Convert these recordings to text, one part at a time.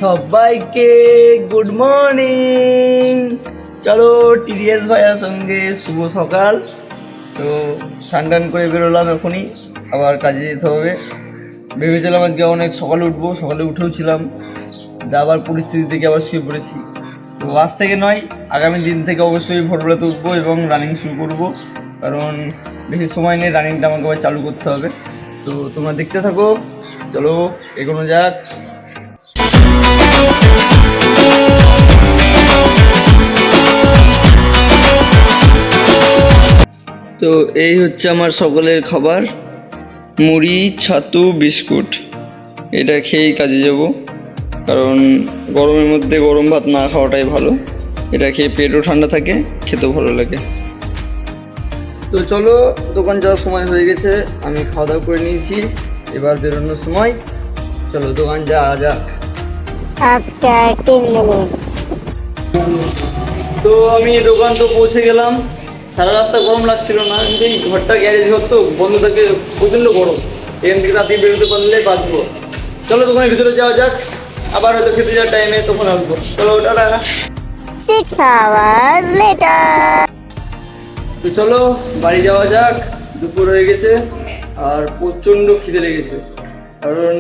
সবাইকে good morning. চলো TDS ভাইয়ার সঙ্গে শুভ সকাল। তো স্নান করে বেরোলাম এখনই, আবার কাজে যেতে হবে। ভেবেছিলাম আজকে অনেক সকালে উঠবো, সকালে উঠেও ছিলাম, আবার পরিস্থিতি থেকে আবার শুয়ে পড়েছি। তো আজ থেকে নয়, আগামী দিন থেকে অবশ্যই ভোরবেলাতে উঠবো এবং রানিং শুরু করবো, কারণ বেশি সময় নেই, রানিংটা আমাকে আবার চালু করতে হবে। তো তোমরা দেখতে থাকো, চলো এগোনো যাক। তো এই হচ্ছে আমার সকলের খাবার, মুড়ি, ছাতু, বিস্কুট। এটা খেয়েই কাজে যাব, কারণ গরমের মধ্যে গরম ভাত না খাওয়াটাই ভালো। এটা খেয়ে পেটও ঠান্ডা থাকে, খেতেও ভালো লাগে। তো চলো, দোকান যাওয়ার সময় হয়ে গেছে, আমি খাওয়া দাওয়া করে নিয়েছি, এবার বেরোনোর সময়। চলো দোকান যাওয়া যাক। After 10 minutes. তো আমি দোকান তো পৌঁছে গেলাম। সারা রাস্তা গরম লাগছিল না, কিন্তু এই ঘরটা গ্যারেজ ঘর তো বন্ধ থাকে, প্রচণ্ড গরম। এখান থেকে রাতে বেরোতে পারলে বাঁচবো। চলো দোকানের ভিতরে যাওয়া যাক, আবার হয়তো খেতে যাওয়ার টাইমে তখন আসবো। চলো টাটা। 6 hours later. তো চলো বাড়ি যাওয়া যাক, দুপুর হয়ে গেছে আর প্রচণ্ড খিদে লেগেছে, কারণ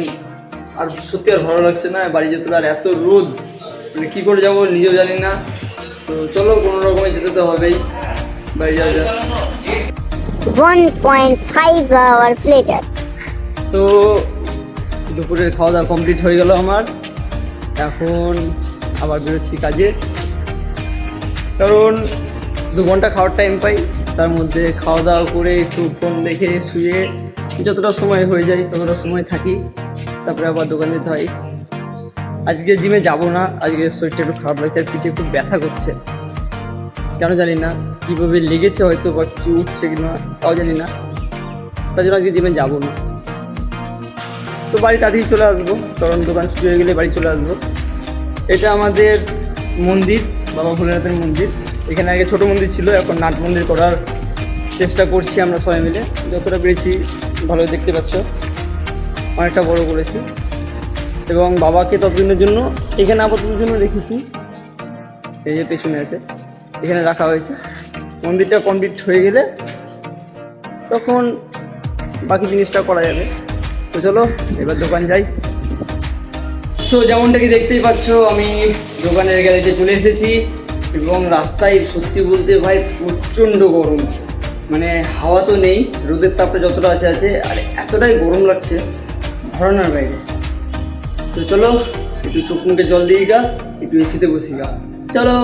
আর সত্যি আর ভালো লাগছে না বাড়ি যেতে। আর এত রোদ, মানে কী করে যাবো নিজেও জানি না। তো চলো কোনো রকমে যেতে তো হবেই, বাড়ি যাওয়া যাক। 1.5 hours later. তো দুপুরের খাওয়া দাওয়া কমপ্লিট হয়ে গেল আমার, এখন আবার বেরোচ্ছি কাজে। কারণ 2 ঘন্টা খাওয়ার টাইম পাই, তার মধ্যে খাওয়া দাওয়া করে একটু ফোন দেখে শুয়ে যতটা সময় হয়ে যায় ততটা সময় থাকি, তারপরে আবার দোকান যেতে হয়। আজকে জিমে যাব না, আজকে শরীরটা একটু খারাপ লাগছে আর পিঠে খুব ব্যথা করছে, কেন জানি না, কীভাবে লেগেছে হয়তো বা কিছু উঠছে কিনা তাও জানি না, তার জন্য আজকে জিমে যাবো না। তো বাড়ি তাড়াতাড়ি চলে আসবো, কারণ দোকান শুরু হয়ে গেলে বাড়ি চলে আসবো। এটা আমাদের মন্দির, বাবা ভোলেনাথের মন্দির। এখানে আগে ছোটো মন্দির ছিল, এখন নাট মন্দির করার চেষ্টা করছি আমরা সবাই মিলে, যতটা পেরেছি। ভালো দেখতে পাচ্ছ, অনেকটা বড় করেছি। এবং বাবাকে ততদিনের জন্য এখানে আপাততের জন্য রেখেছি, এই যে পেছনে আছে, এখানে রাখা হয়েছে। মন্দিরটা কমপ্লিট হয়ে গেলে তখন বাকি জিনিসটা করা যাবে। তো চলো এবার দোকান যাই। সো যেমনটা কি দেখতেই পাচ্ছ, আমি দোকানের গ্যারেজে চলে এসেছি এবং রাস্তায় সত্যি বলতে ভাই প্রচণ্ড গরম, মানে হাওয়া তো নেই, রোদের তাপটা যতটা আছে আর এতটাই গরম লাগছে ধারণার বাইরে। তো চলো একটু চোখ মুখে জল দিয়ে গা, একটু এসিতে বসি গা, চলো।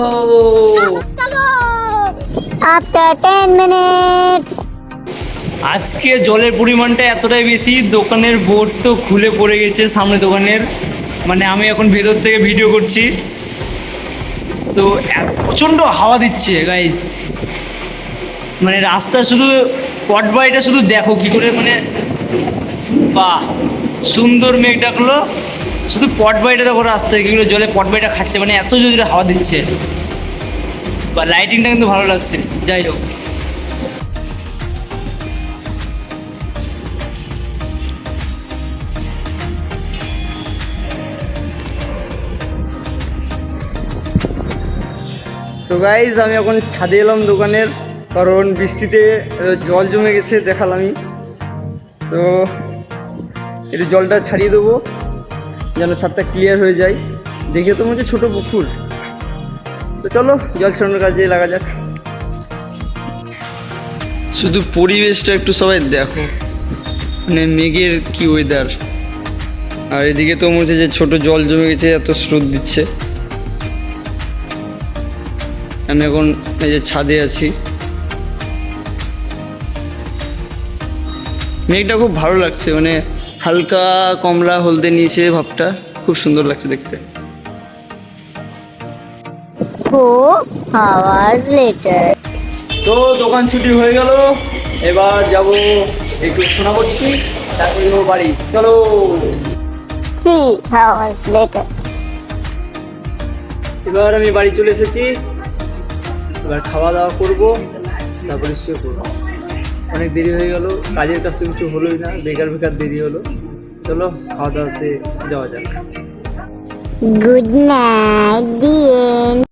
After 10 minutes. আজকে জলের পরিমাণটা এতটাই বেশি, দোকানের বোর্ড তো খুলে পড়ে গেছে সামনে দোকানের, মানে আমি এখন ভেতর থেকে ভিডিও করছি। তো প্রচণ্ড হাওয়া দিচ্ছে গাইজ, মানে রাস্তা শুধু পট বাড়িটা শুধু দেখো কি করে, মানে বাহ সুন্দর মেঘ ডাকলো, শুধু পট বাড়িটা দেখো রাস্তায় কীগুলো জলে পট বাড়িটা খাচ্ছে, মানে এত জোরে হাওয়া দিচ্ছে। বা লাইটিংটা কিন্তু ভালো লাগছে। যাই হোক, সো গাইজ আমি এখন ছাদে এলাম দোকানের, কারণ বৃষ্টিতে জল জমে গেছে দেখালামই। তো একটু জলটা ছাড়িয়ে দেবো যেন ছাদটা ক্লিয়ার হয়ে যায়। দেখে তো মনে হচ্ছে ছোটো পুকুর। তো চলো জল ছাড়ানোর কাজে লাগা যাক। শুধু পরিবেশটা একটু সবাই দেখো, মানে মেঘের কি ওয়েদার, আর এদিকে তো মনে হচ্ছে যে ছোটো জল জমে গেছে, এত স্রোত দিচ্ছে। আমি এখন এই যে ছাদে আছি, মেঘটা খুব ভালো লাগছে, মানে হালকা কমলা হলদে নিয়েছে ভাবটা, খুব সুন্দর লাগছে দেখতে। 4 hours later. তো দোকান ছুটি হয়ে গেল, এবার যাব একটু সোনাপট্টি, তারপরে যাবো বাড়ি, চলো। 3 hours later. এবার আমি বাড়ি চলে এসেছি, এবার খাওয়া দাওয়া করবো, তারপরে শুয়ে পড়বো। অনেক দেরি হয়ে গেল, কাজের কাজ তো কিছু হলোই না, বেকার বেকার দেরি হলো। চলো খাওয়া দাওয়াতে যাওয়া যাক। Good night,